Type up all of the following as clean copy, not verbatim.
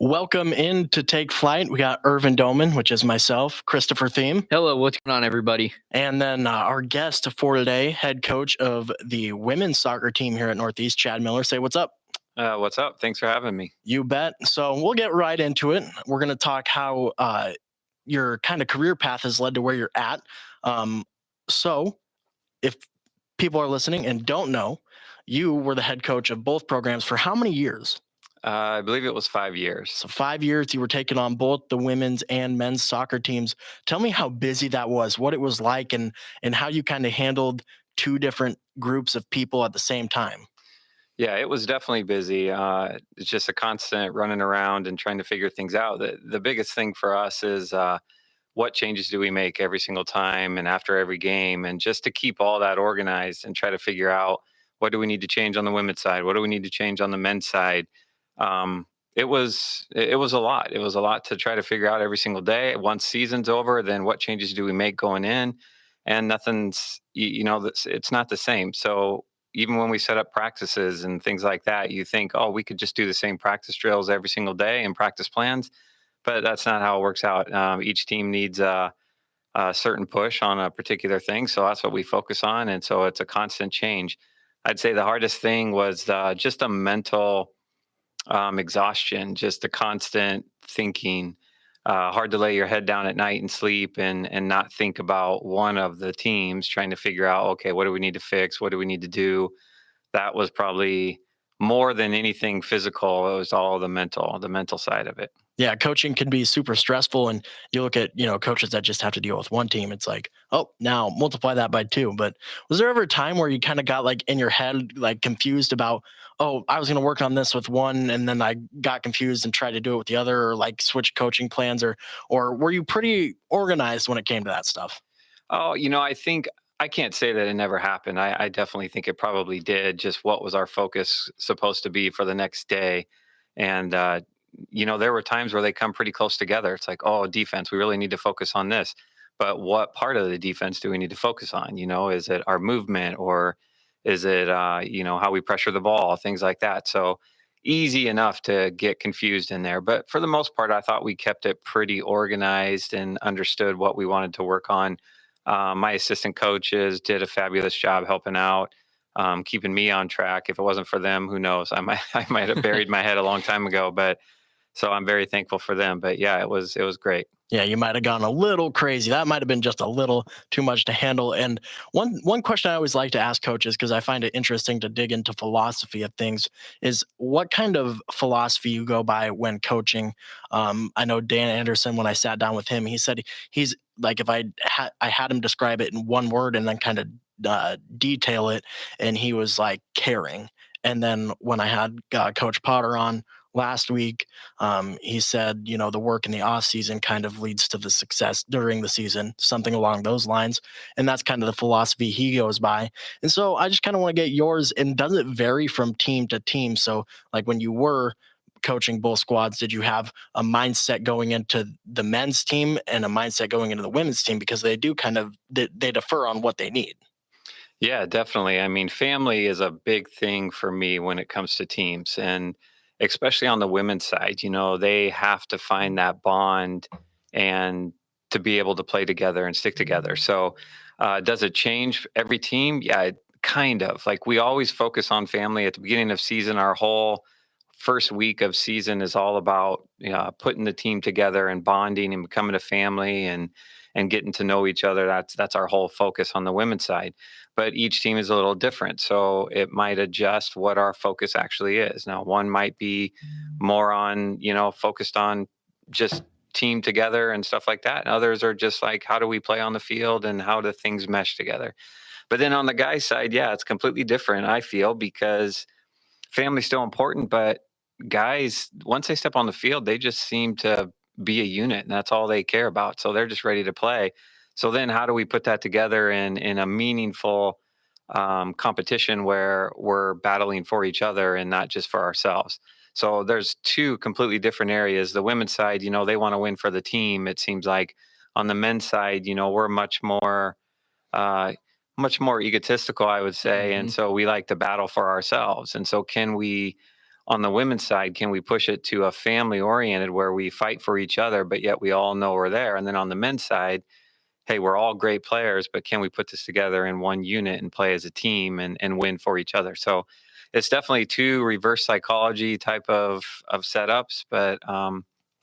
Welcome in to Take Flight. We got Irvin Doman, which is myself, Christopher Thiem, Hello, what's going on, everybody? and then our guest for today, head coach of the women's soccer team here at Northeast, Chad Miller. Say what's up. What's up? Thanks for having me. You bet. So we'll get right into it. We're going to talk how your kind of career path has led to where you're at. So if people are listening and don't know, you were the head coach of both programs for how many years? I believe it was 5 years. So 5 years you were taking on both the women's and men's soccer teams. Tell me how busy that was, what it was like, and how you kind of handled two different groups of people at the same time. Yeah, it was definitely busy. It's just a constant running around and trying to figure things out. The biggest thing for us is what changes do we make every single time and after every game, and just to keep all that organized and try to figure out what do we need to change on the women's side, what do we need to change on the men's side. It was a lot. It was a lot to try to figure out every single day. Once season's over, then what changes do we make going in? And nothing's it's not the same. So even when we set up practices and things like that, you think, oh, we could just do the same practice drills every single day and practice plans, but that's not how it works out. Each team needs a certain push on a particular thing, so that's what we focus on, and so it's a constant change. I'd say the hardest thing was just a mental exhaustion, just the constant thinking. Hard to lay your head down at night and sleep and not think about one of the teams, trying to figure out, okay, what do we need to fix? What do we need to do? That was probably more than anything physical. It was all the mental side of it. Yeah, coaching can be super stressful, and you look at coaches that just have to deal with one team. It's like, oh, now multiply that by two. But was there ever a time where you kind of got like in your head like confused about, oh, I was going to work on this with one, and then I got confused and tried to do it with the other, or like switch coaching plans, or were you pretty organized when it came to that stuff? Oh, I think I can't say that it never happened. I definitely think it probably did. Just what was our focus supposed to be for the next day? And, there were times where they come pretty close together. It's like, oh, defense, we really need to focus on this. But what part of the defense do we need to focus on? Is it our movement, or is it, how we pressure the ball, things like that? So easy enough to get confused in there. But for the most part, I thought we kept it pretty organized and understood what we wanted to work on. My assistant coaches did a fabulous job helping out, keeping me on track. If it wasn't for them, who knows? I might have buried my head a long time ago. But so I'm very thankful for them. But yeah, it was great. Yeah, you might have gone a little crazy. That might have been just a little too much to handle. And one question I always like to ask coaches, because I find it interesting to dig into philosophy of things, is what kind of philosophy you go by when coaching. I know Dan Anderson, when I sat down with him, he said he's like, if I had him describe it in one word and then kind of detail it, and he was like caring. And then when I had Coach Potter on last week, he said, the work in the off season kind of leads to the success during the season, something along those lines. And that's kind of the philosophy he goes by. And so I just kind of want to get yours. And does it vary from team to team? So, like when you were coaching both squads, did you have a mindset going into the men's team and a mindset going into the women's team? Because they do kind of, they defer on what they need. Yeah, definitely. I mean, family is a big thing for me when it comes to teams, and especially on the women's side, they have to find that bond and to be able to play together and stick together. So, does it change every team? Yeah, kind of. Like we always focus on family at the beginning of season. Our whole first week of season is all about putting the team together and bonding and becoming a family and getting to know each other. That's our whole focus on the women's side. But each team is a little different, so it might adjust what our focus actually is. Now, one might be more on focused on just team together and stuff like that. And others are just like, how do we play on the field and how do things mesh together? But then on the guys' side, yeah, it's completely different, I feel, because family's still important, but guys, once they step on the field, they just seem to be a unit, and that's all they care about. So they're just ready to play. So then, how do we put that together in a meaningful competition where we're battling for each other and not just for ourselves? So there's two completely different areas. The women's side, they want to win for the team. It seems like on the men's side, we're uh, much more egotistical, I would say. And Mhm. so we like to battle for ourselves. And so can we on the women's side, can we push it to a family oriented where we fight for each other, but yet we all know we're there? And then on the men's side, hey, we're all great players, but can we put this together in one unit and play as a team and win for each other? So it's definitely two reverse psychology type of setups. But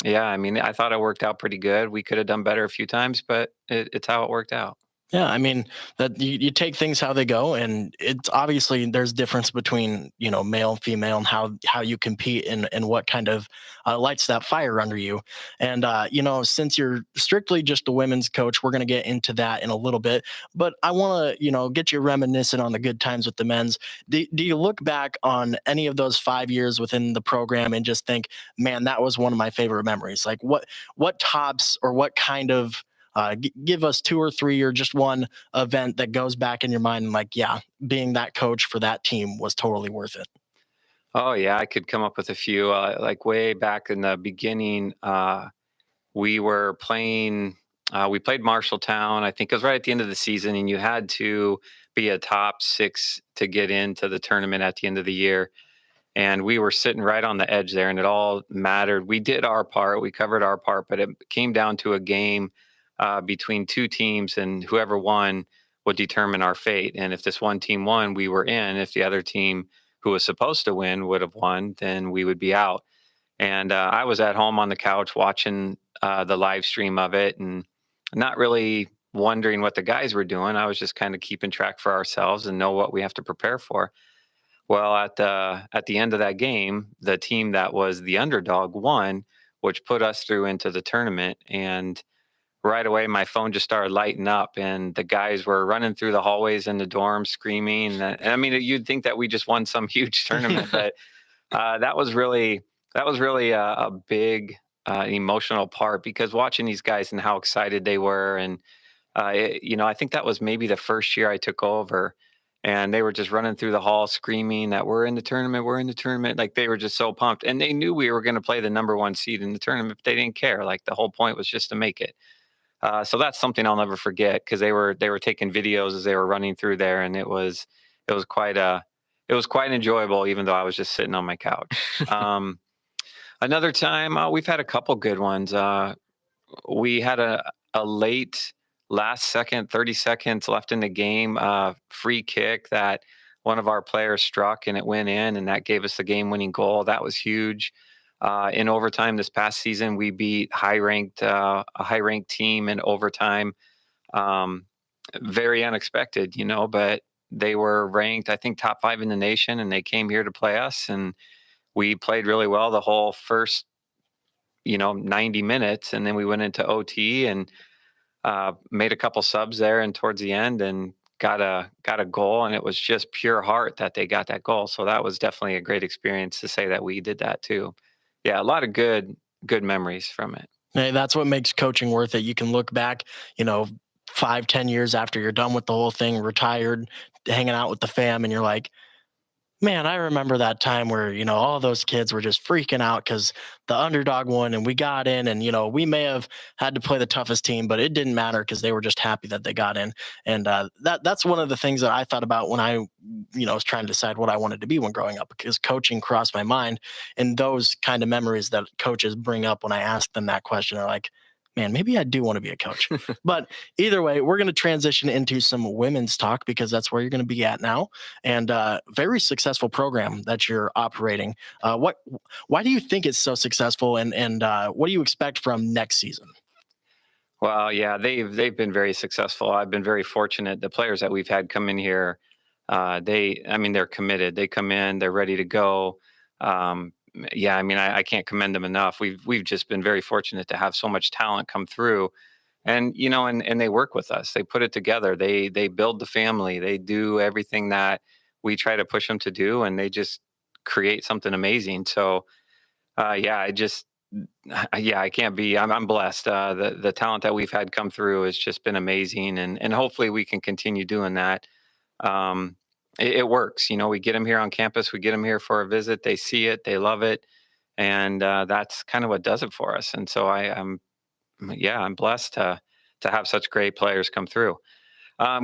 yeah, I mean, I thought it worked out pretty good. We could have done better a few times, but it's how it worked out. Yeah, I mean that you take things how they go, and it's obviously there's difference between male and female and how you compete and what kind of lights that fire under you. And since you're strictly just a women's coach, we're going to get into that in a little bit. But I want to get you reminiscent on the good times with the men's. Do you look back on any of those 5 years within the program and just think, man, that was one of my favorite memories? Like what tops or what kind of give us two or three or just one event that goes back in your mind and like, yeah, being that coach for that team was totally worth it. Oh yeah, I could come up with a few. Like way back in the beginning, we were playing. We played Marshalltown. I think it was right at the end of the season, and you had to be a top six to get into the tournament at the end of the year. And we were sitting right on the edge there, and it all mattered. We did our part. We covered our part, but it came down to a game between two teams, and whoever won would determine our fate. And if this one team won, we were in. If the other team who was supposed to win would have won, then we would be out. And I was at home on the couch watching the live stream of it and not really wondering what the guys were doing. I was just kind of keeping track for ourselves and know what we have to prepare for. Well, at the end of that game, the team that was the underdog won, which put us through into the tournament. And right away, my phone just started lighting up, and the guys were running through the hallways in the dorm screaming. And I mean, you'd think that we just won some huge tournament, but that was really a big emotional part because watching these guys and how excited they were, and I think that was maybe the first year I took over, and they were just running through the hall screaming that we're in the tournament, we're in the tournament. Like they were just so pumped, and they knew we were going to play the number one seed in the tournament, but they didn't care. Like the whole point was just to make it. So that's something I'll never forget because they were taking videos as they were running through there, and it was quite enjoyable, even though I was just sitting on my couch. Another time, we've had a couple good ones. We had a late last second, 30 seconds left in the game, free kick that one of our players struck and it went in, and that gave us the game winning goal. That was huge. In overtime this past season, we beat a high ranked team in overtime. Um, Very unexpected, but they were ranked, I think, top five in the nation, and they came here to play us, and we played really well the whole first 90 minutes, and then we went into OT and made a couple subs there and towards the end and got a goal, and it was just pure heart that they got that goal. So that was definitely a great experience to say that we did that too. Yeah, a lot of good memories from it. Hey, that's what makes coaching worth it. You can look back, you know, 5, 10 years after you're done with the whole thing, retired, hanging out with the fam, and you're like, man, I remember that time where, all those kids were just freaking out because the underdog won and we got in. And, we may have had to play the toughest team, but it didn't matter because they were just happy that they got in. And that's one of the things that I thought about when I, was trying to decide what I wanted to be when growing up, because coaching crossed my mind. And those kind of memories that coaches bring up when I ask them that question are like, man, maybe I do want to be a coach. But either way, we're going to transition into some women's talk because that's where you're going to be at now. And very successful program that you're operating. Why do you think it's so successful, and what do you expect from next season? Well, yeah, they've been very successful. I've been very fortunate. The players that we've had come in here, I mean, they're committed. They come in, they're ready to go. Yeah, I mean, I can't commend them enough. We've just been very fortunate to have so much talent come through, and and they work with us. They put it together. They build the family. They do everything that we try to push them to do, and they just create something amazing. So, yeah, yeah, I can't be. I'm blessed. The talent that we've had come through has just been amazing, and hopefully we can continue doing that. Um, it works. We get them here on campus. We get them here for a visit. They see it. They love it, and that's kind of what does it for us. And so I'm blessed to have such great players come through.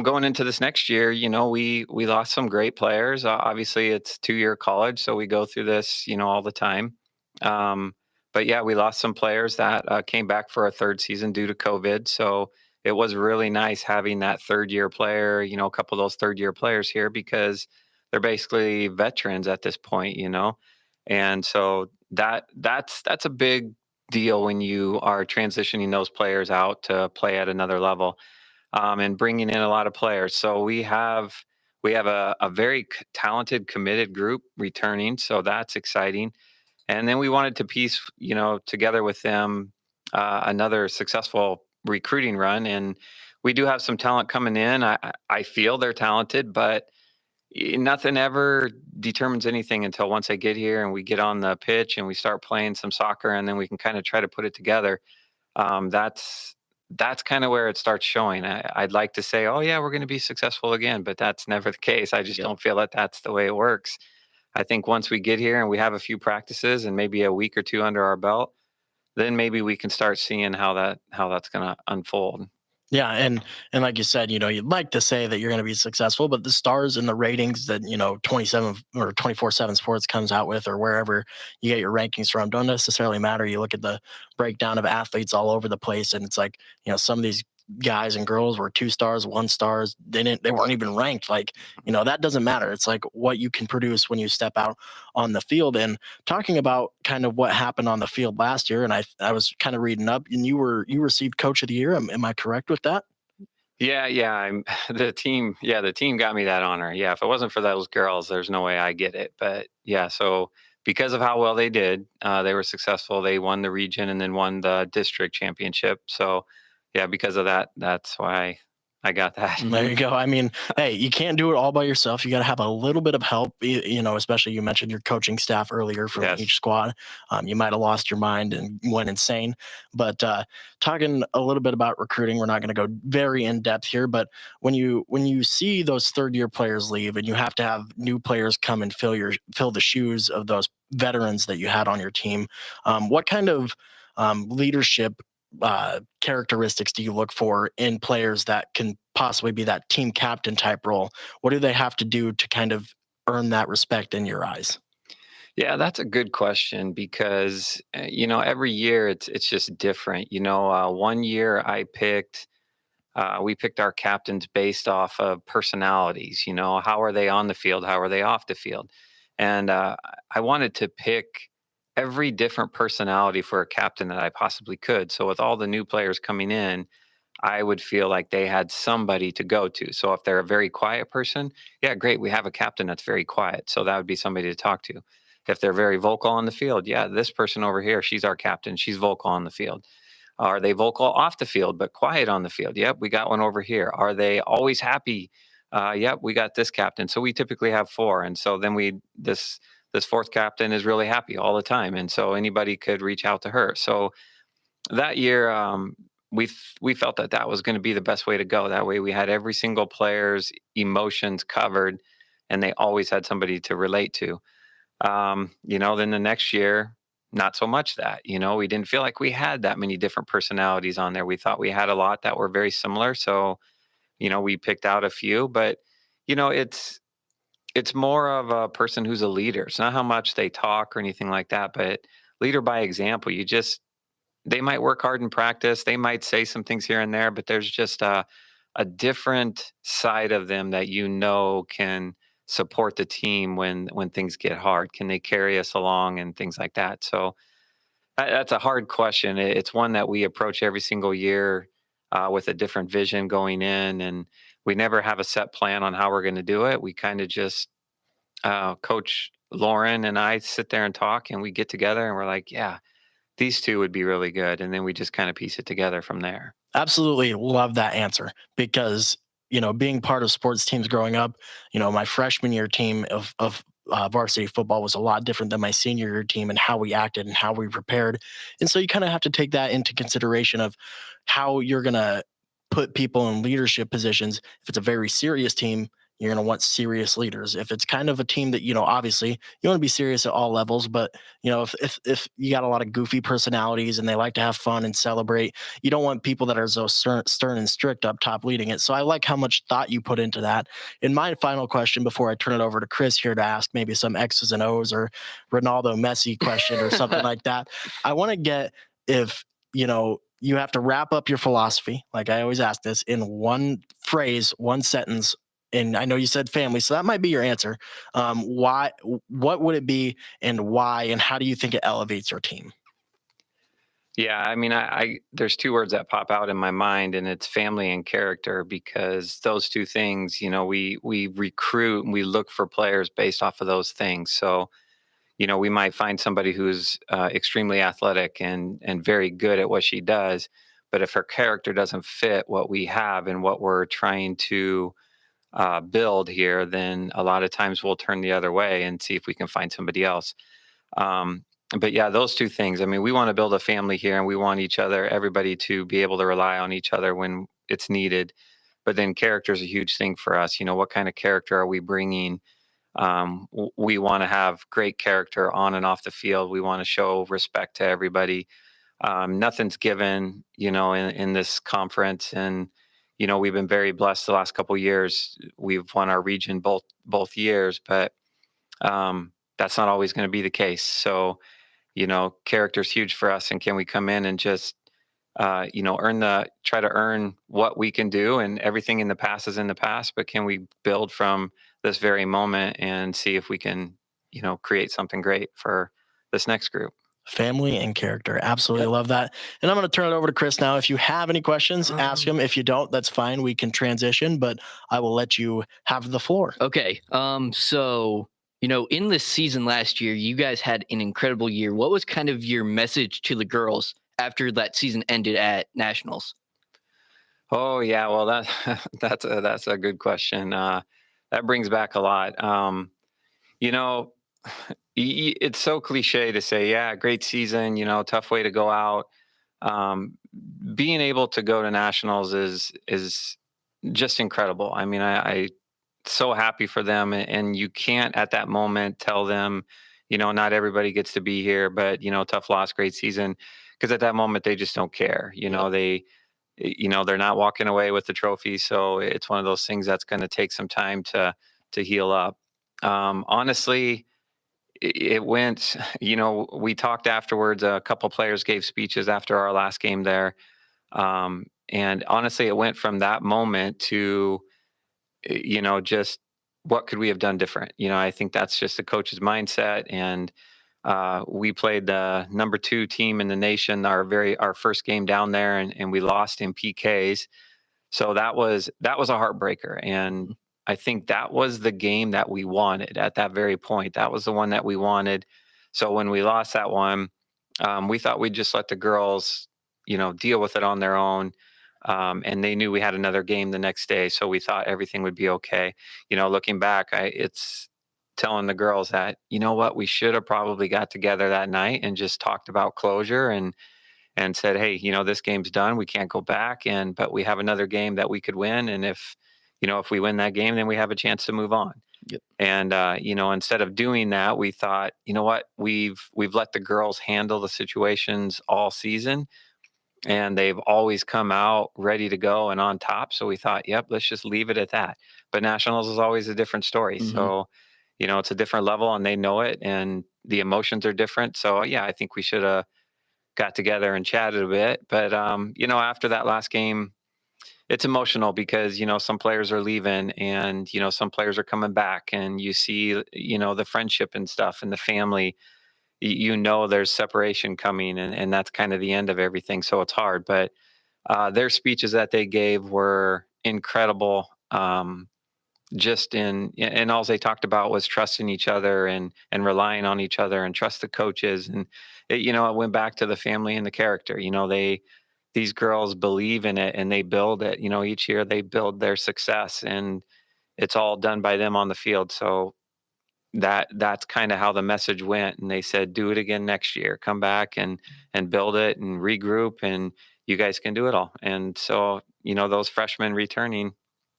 Going into this next year, we lost some great players. Obviously, it's 2-year college, so we go through this, all the time. Um, but yeah, we lost some players that came back for a third season due to COVID. So it was really nice having that third year player, a couple of those third year players here because they're basically veterans at this point, and so that's a big deal when you are transitioning those players out to play at another level, and bringing in a lot of players. So we have a very talented, committed group returning. So that's exciting. And then we wanted to piece, together with them, another successful recruiting run. And we do have some talent coming in. I feel they're talented, but nothing ever determines anything until once they get here and we get on the pitch and we start playing some soccer, and then we can kind of try to put it together. That's kind of where it starts showing. I'd like to say, oh yeah, we're going to be successful again, but that's never the case. I just Yep. don't feel that that's the way it works. I think once we get here and we have a few practices and maybe a week or two under our belt, then maybe we can start seeing how that's going to unfold. Yeah, and like you said, you'd like to say that you're going to be successful, but the stars and the ratings that 27 or 24/7 Sports comes out with, or wherever you get your rankings from, don't necessarily matter. You look at the breakdown of athletes all over the place, and it's like some of these guys and girls were 2 stars, 1 stars. They weren't even ranked. Like that doesn't matter. It's like what you can produce when you step out on the field. And talking about kind of what happened on the field last year, and I was kind of reading up, and you received Coach of the Year. Am I correct with that? Yeah, yeah. The team. Yeah, the team got me that honor. Yeah, if it wasn't for those girls, there's no way I get it. But yeah, so because of how well they did, they were successful. They won the region and then won the district championship. So yeah, because of that, that's why I got that. There you go. I mean, hey, you can't do it all by yourself. You got to have a little bit of help. Especially you mentioned your coaching staff earlier from Yes. each squad. You might have lost your mind and went insane. But talking a little bit about recruiting, we're not going to go very in depth here. But when you see those third year players leave, and you have to have new players come and fill the shoes of those veterans that you had on your team, what kind of leadership characteristics do you look for in players that can possibly be that team captain type role? What do they have to do to kind of earn that respect in your eyes? Yeah, that's a good question because every year it's just different. One year we picked our captains based off of personalities. How are they on the field? How are they off the field? And I wanted to pick every different personality for a captain that I possibly could. So with all the new players coming in, I would feel like they had somebody to go to. So if they're a very quiet person, yeah, great. We have a captain that's very quiet. So that would be somebody to talk to. If they're very vocal on the field, yeah, this person over here, she's our captain. She's vocal on the field. Are they vocal off the field but quiet on the field? Yep, we got one over here. Are they always happy? Yep, we got this captain. So we typically have four, and so then this fourth captain is really happy all the time, and so anybody could reach out to her. So that year, we felt that that was going to be the best way to go. That way, we had every single player's emotions covered, and they always had somebody to relate to. Then the next year, not so much that, we didn't feel like we had that many different personalities on there. We thought we had a lot that were very similar. So, we picked out a few, but it's more of a person who's a leader. It's not how much they talk or anything like that, but leader by example. They might work hard in practice. They might say some things here and there, but there's just a different side of them that can support the team when things get hard. Can they carry us along and things like that? So that's a hard question. It's one that we approach every single year with a different vision going in, and we never have a set plan on how we're going to do it. We kind of just Coach Lauren and I sit there and talk, and we get together, and we're like, yeah, these two would be really good, and then we just kind of piece it together from there. Absolutely love that answer because being part of sports teams growing up, my freshman year team of varsity football was a lot different than my senior year team, and how we acted and how we prepared. And so you kind of have to take that into consideration of how you're gonna put people in leadership positions. If it's a very serious team, you're going to want serious leaders. If it's kind of a team that, obviously you want to be serious at all levels, but if you got a lot of goofy personalities and they like to have fun and celebrate, you don't want people that are so stern and strict up top leading it. So I like how much thought you put into that. In my final question before I turn it over to Chris here to ask maybe some X's and O's or Ronaldo Messi question or something like that, I want to get if you have to wrap up your philosophy, like I always ask this, in one phrase, one sentence. And I know you said family, so that might be your answer. Why? What would it be, and why? And how do you think it elevates your team? Yeah, I mean, I there's two words that pop out in my mind, and it's family and character, because those two things, we recruit and we look for players based off of those things. So, we might find somebody who's extremely athletic and very good at what she does, but if her character doesn't fit what we have and what we're trying to build here, then a lot of times we'll turn the other way and see if we can find somebody else. Um, but yeah, those two things. I mean, we want to build a family here, and we want everybody to be able to rely on each other when it's needed. But then character is a huge thing for us. What kind of character are we bringing? We want to have great character on and off the field. We want to show respect to everybody. Nothing's given, in this conference, and we've been very blessed the last couple of years. We've won our region both years, but that's not always going to be the case. So, character is huge for us, and can we come in and just try to earn what we can do, and everything in the past is in the past, but can we build from this very moment and see if we can, create something great for this next group? Family and character. Absolutely Yep. love that. And I'm going to turn it over to Chris now. If you have any questions, ask Um, him. If you don't, that's fine. We can transition, but I will let you have the floor. okay. So, in this season last year, you guys had an incredible year. What was kind of your message to the girls after that season ended at nationals? Oh yeah, well that's a good question. That brings back a lot. You know, it's so cliche to say, yeah, great season. Tough way to go out. Um, Being able to go to nationals is just incredible. I mean, I so happy for them, and you can't at that moment tell them, not everybody gets to be here, but tough loss, great season, because at that moment they just don't care. Yep. They're not walking away with the trophy, so it's one of those things that's going to take some time to heal up. Honestly, it went. We talked afterwards. A couple players gave speeches after our last game there, and honestly, it went from that moment to just what could we have done different. I think that's just the coach's mindset, and we played the number two team in the nation our first game down there, and we lost in PKs. So that was a heartbreaker, and I think that was the game that we wanted at that very point. That was the one that we wanted. So when we lost that one, we thought we'd just let the girls, deal with it on their own. And they knew we had another game the next day, so we thought everything would be okay. Looking back, it's telling the girls that, what, we should have probably got together that night and just talked about closure, and said, hey, this game's done, we can't go back, but we have another game that we could win, and if we win that game, then we have a chance to move on. Yep. And instead of doing that, we thought, what, we've let the girls handle the situations all season, and they've always come out ready to go and on top. So we thought, yep, let's just leave it at that. But nationals is always a different story. Mhm. So, it's a different level, and they know it, and the emotions are different. So yeah, I think we should have got together and chatted a bit. But after that last game, it's emotional because some players are leaving, and some players are coming back, and you see the friendship and stuff and the family. There's separation coming, and that's kind of the end of everything, so it's hard. But their speeches that they gave were incredible. Just and all they talked about was trusting each other, and relying on each other, and trust the coaches. And it went back to the family and the character. These girls believe in it, and they build it. Each year they build their success, and it's all done by them on the field. So that's kind of how the message went, and they said, do it again next year, come back and build it and regroup, and you guys can do it all. And so those freshmen returning,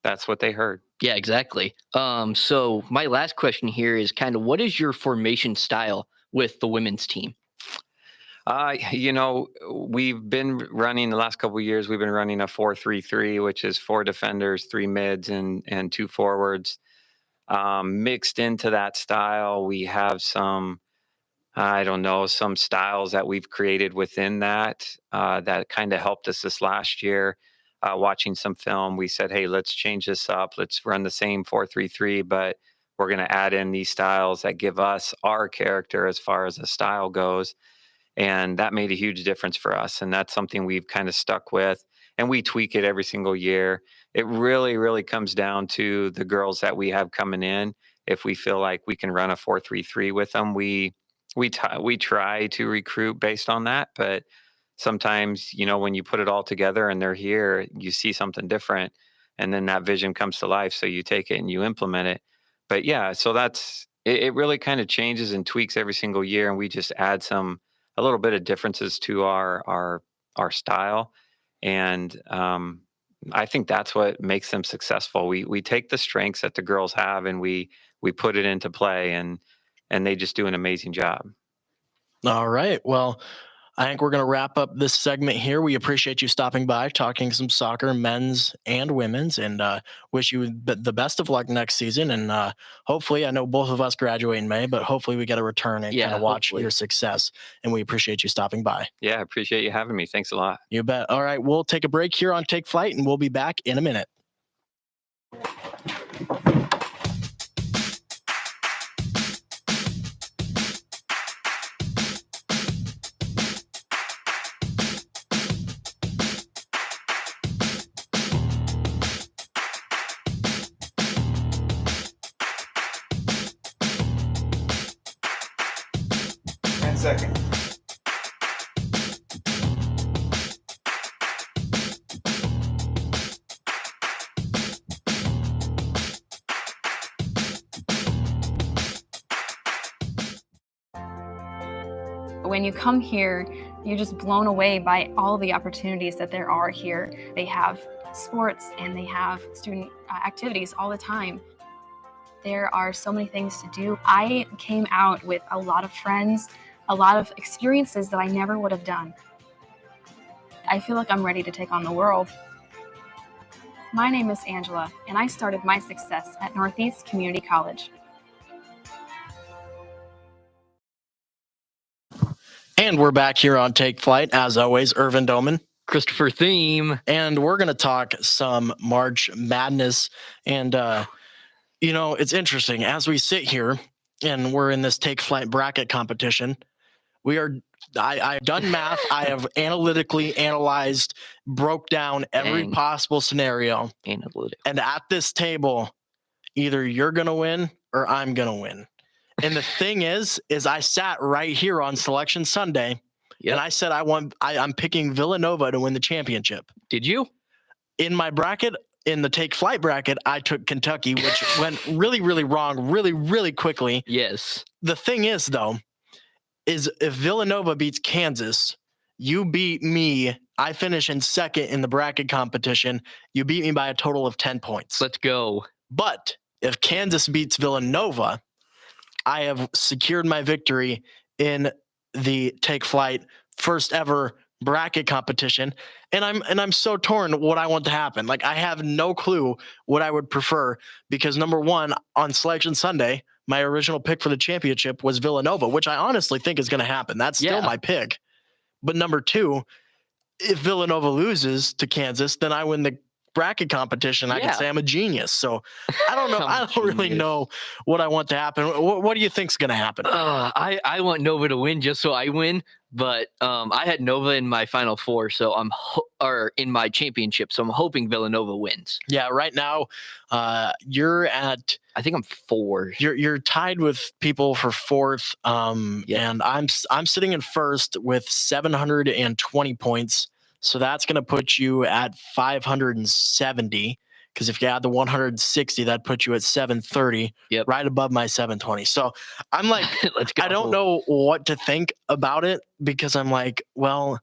that's what they heard. Yeah, exactly. So my last question here is kind of what is your formation style with the women's team? We've been running the last couple of years. We've been running a 4-3-3, which is four defenders, three mids, and two forwards. Mixed into that style, we have some, I don't know, some styles that we've created within that that kind of helped us this last year. Watching some film, we said, "Hey, let's change this up. Let's run the same 4-3-3, but we're going to add in these styles that give us our character as far as the style goes." And that made a huge difference for us, and that's something we've kind of stuck with, and we tweak it every single year. It really comes down to the girls that we have coming in. If we feel like we can run a 4-3-3 with them, we try to recruit based on that. But sometimes, when you put it all together and they're here, you see something different, and then that vision comes to life, so you take it and you implement it. But yeah, so that's it. It really kind of changes and tweaks every single year, and we just add some a little bit of differences to our style, and I think that's what makes them successful. We take the strengths that the girls have, and we put it into play, and they just do an amazing job. All right. Well, I think we're going to wrap up this segment here. We appreciate you stopping by, talking some soccer, men's and women's, and wish you the best of luck next season. And hopefully, I know both of us graduate in May, but hopefully we get a return and kind Yeah, of watch hopefully. your success. And we appreciate you stopping by. Yeah, I appreciate you having me. Thanks a lot. You bet. All right. We'll take a break here on Take Flight, and we'll be back in a minute. Second. When you come here, you're just blown away by all the opportunities that there are here. They have sports and they have student activities all the time. There are so many things to do. I came out with a lot of friends, a lot of experiences that I never would have done. I feel like I'm ready to take on the world. My name is Angela, and I started my success at Northeast Community College. And we're back here on Take Flight. As always, Irvin Doman. Christopher Theme. And we're going to talk some March Madness. And, it's interesting. As we sit here and we're in this Take Flight bracket competition, I've done math. I have analytically analyzed, broke down every Dang. possible scenario. Analytic. And at this table, either you're going to win or I'm going to win. And the thing is I sat right here on Selection Sunday, and I said I'm picking Villanova to win the championship. Did you? In my bracket, in the Take Flight bracket, I took Kentucky, which went really, really wrong, really, really quickly. Yes. The thing is, though, is if Villanova beats Kansas, you beat me. I finish in second in the bracket competition. You beat me by a total of 10 points. Let's go. But if Kansas beats Villanova, I have secured my victory in the Take Flight first ever bracket competition. And I'm so torn what I want to happen. Like, I have no clue what I would prefer, because number one, on Selection Sunday, my original pick for the championship was Villanova, which I honestly think is going to happen. That's still my pick. But number two, if Villanova loses to Kansas, then I win the bracket competition. I can say I'm a genius. So I don't know. I don't really know what I want to happen. What do you think's going to happen? I want Nova to win just so I win, but I had Nova in my Final Four, so or in my championship, so I'm hoping Villanova wins. Yeah, right now you're at. I think I'm 4. You're tied with people for 4th, and I'm sitting in first with 720 points. So that's going to put you at 570, because if you add the 160, that puts you at 730, right above my 720. So I'm like, Let's go. I don't know what to think about it, because I'm like, well,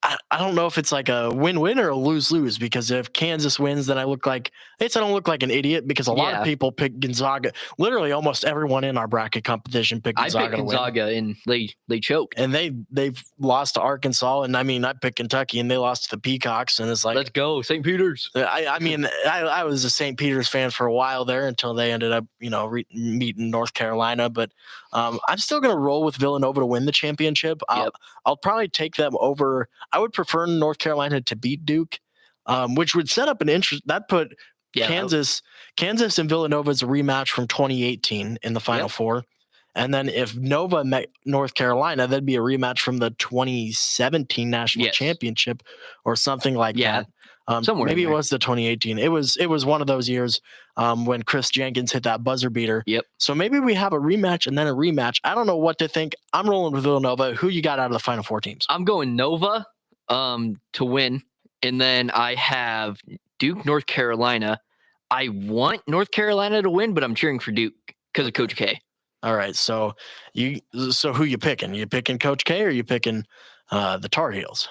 I don't know if it's like a win-win or a lose-lose, because if Kansas wins, then I don't look like an idiot, because a lot Yeah. of people pick Gonzaga. Literally almost everyone in our bracket competition picked I Gonzaga picked to win. Gonzaga and they choked. And they've lost to Arkansas, and I mean I picked Kentucky and they lost to the Peacocks, and it's like Let's go, St. Peter's. I mean I was a St. Peter's fan for a while there until they ended up meeting North Carolina, but I'm still gonna roll with Villanova to win the championship. Yep. I'll probably take them over. I would prefer North Carolina to beat Duke, which would set up an interest that put Yeah, Kansas and Villanova's a rematch from 2018 in the Final Yep. Four. And then if Nova met North Carolina, that'd be a rematch from the 2017 national Yes. championship or something like Yeah, that. somewhere in Maybe it there. was the 2018. It was one of those years when Chris Jenkins hit that buzzer beater. Yep. So maybe we have a rematch and then a rematch. I don't know what to think. I'm rolling with Villanova. Who you got out of the Final Four teams? I'm going Nova to win, and then I have Duke, North Carolina. I want North Carolina to win, but I'm cheering for Duke because of Coach K. All right. So who you picking? You picking Coach K or you picking the Tar Heels?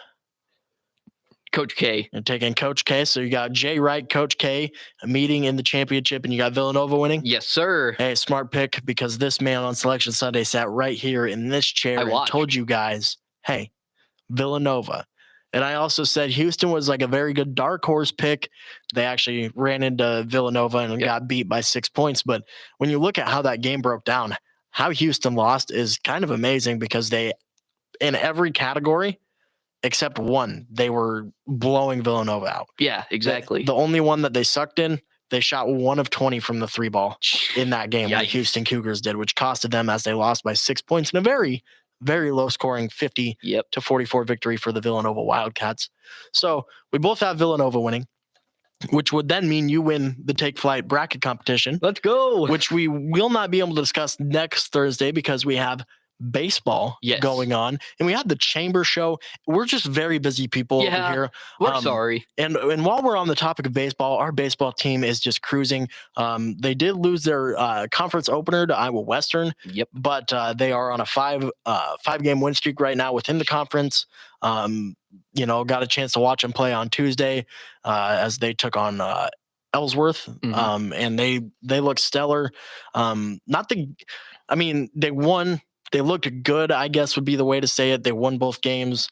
Coach K. You're taking Coach K. So you got Jay Wright, Coach K, a meeting in the championship, and you got Villanova winning. Yes, sir. Hey, smart pick, because this man on Selection Sunday sat right here in this chair and watched. told you guys, hey, Villanova. And I also said Houston was like a very good dark horse pick. They actually ran into Villanova and got beat by 6 points. But when you look at how that game broke down, how Houston lost is kind of amazing, because they, in every category except one, they were blowing Villanova out. Yeah, exactly. The only one that they sucked in, they shot 1 of 20 from the 3-ball in that game, Yikes. like Houston Cougars did, which costed them as they lost by 6 points in a very, very low scoring 50 Yep. to 44 victory for the Villanova Wildcats. So we both have Villanova winning, which would then mean you win the Take Flight bracket competition, Let's go. which we will not be able to discuss next Thursday because we have baseball Yes. going on, and we had the chamber show. We're just very busy people over Yeah. here. We're sorry. And while we're on the topic of baseball, our baseball team is just cruising. They did lose their conference opener to Iowa Western, Yep. but they are on a five game win streak right now within the conference. Got a chance to watch them play on Tuesday as they took on Ellsworth, Mhm. and they look stellar. They won. They looked good, I guess would be the way to say it. They won both games.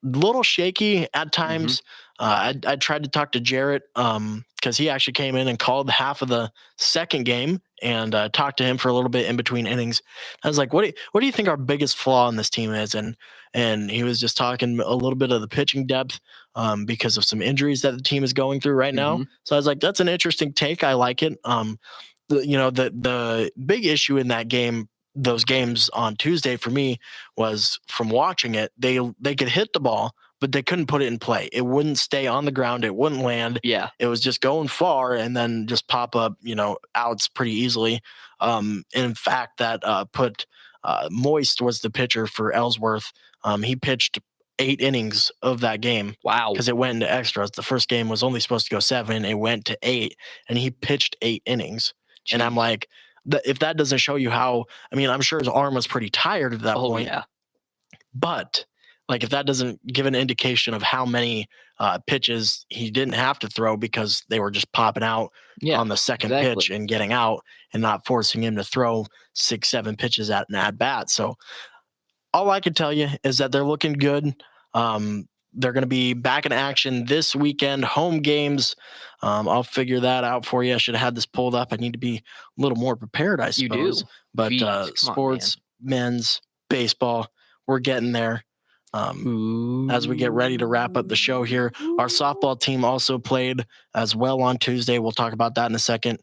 Little shaky at times. I tried to talk to Jarrett because he actually came in and called half of the second game, and talked to him for a little bit in between innings. I was like, what do you think our biggest flaw in this team is? And he was just talking a little bit of the pitching depth because of some injuries that the team is going through right now. Mhm. So I was like, that's an interesting take. I like it. The big issue in that game, those games on Tuesday for me, was from watching it, they could hit the ball, but they couldn't put it in play. It wouldn't stay on the ground. It wouldn't land. Yeah. It was just going far and then just pop up, outs pretty easily. In fact, that put Moist was the pitcher for Ellsworth. He pitched 8 innings of that game Wow. because it went into extras. The first game was only supposed to go 7. It went to 8, and he pitched 8 innings. And I'm like, if that doesn't show you how, I'm sure his arm was pretty tired at that oh point, yeah. but like if that doesn't give an indication of how many pitches he didn't have to throw because they were just popping out Yeah. on the second exactly. pitch and getting out and not forcing him to throw 6-7 pitches at an at bat. So all I can tell you is that they're looking good. They're going to be back in action this weekend, home games. I'll figure that out for you. I should have had this pulled up. I need to be a little more prepared, I You suppose. do. But Jeez, come on, sports, men's, baseball, we're getting there. As we get ready to wrap up the show here, our softball team also played as well on Tuesday. We'll talk about that in a second.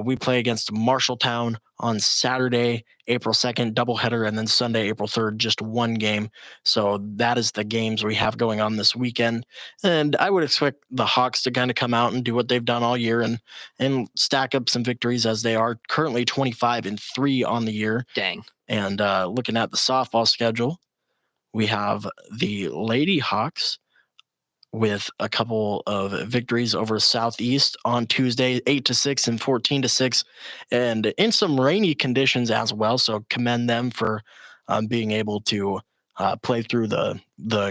We play against Marshalltown on Saturday, April 2nd, doubleheader, and then Sunday, April 3rd, just one game. So that is the games we have going on this weekend. And I would expect the Hawks to kind of come out and do what they've done all year and stack up some victories, as they are currently 25-3 on the year. Dang. And looking at the softball schedule, we have the Lady Hawks with a couple of victories over Southeast on Tuesday, 8-6 and 14-6, and in some rainy conditions as well. So commend them for being able to play through the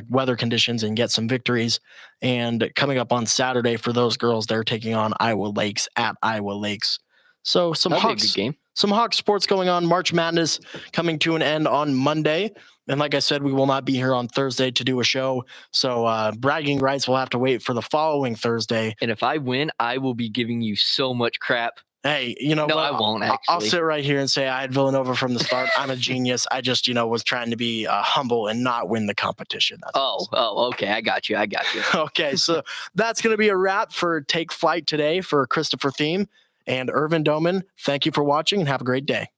weather conditions and get some victories. And coming up on Saturday for those girls, they're taking on Iowa Lakes at Iowa Lakes. So That'll be a good game. some Hawks sports going on. March Madness coming to an end on Monday. And like I said, we will not be here on Thursday to do a show. So bragging rights will have to wait for the following Thursday. And if I win, I will be giving you so much crap. Hey, you know No, what? I won't I'll actually. sit right here and say I had Villanova from the start. I'm a genius. I just, was trying to be humble and not win the competition. That's all. Okay. I got you. Okay, so that's going to be a wrap for Take Flight today for Christopher Thiem and Irvin Doman. Thank you for watching and have a great day.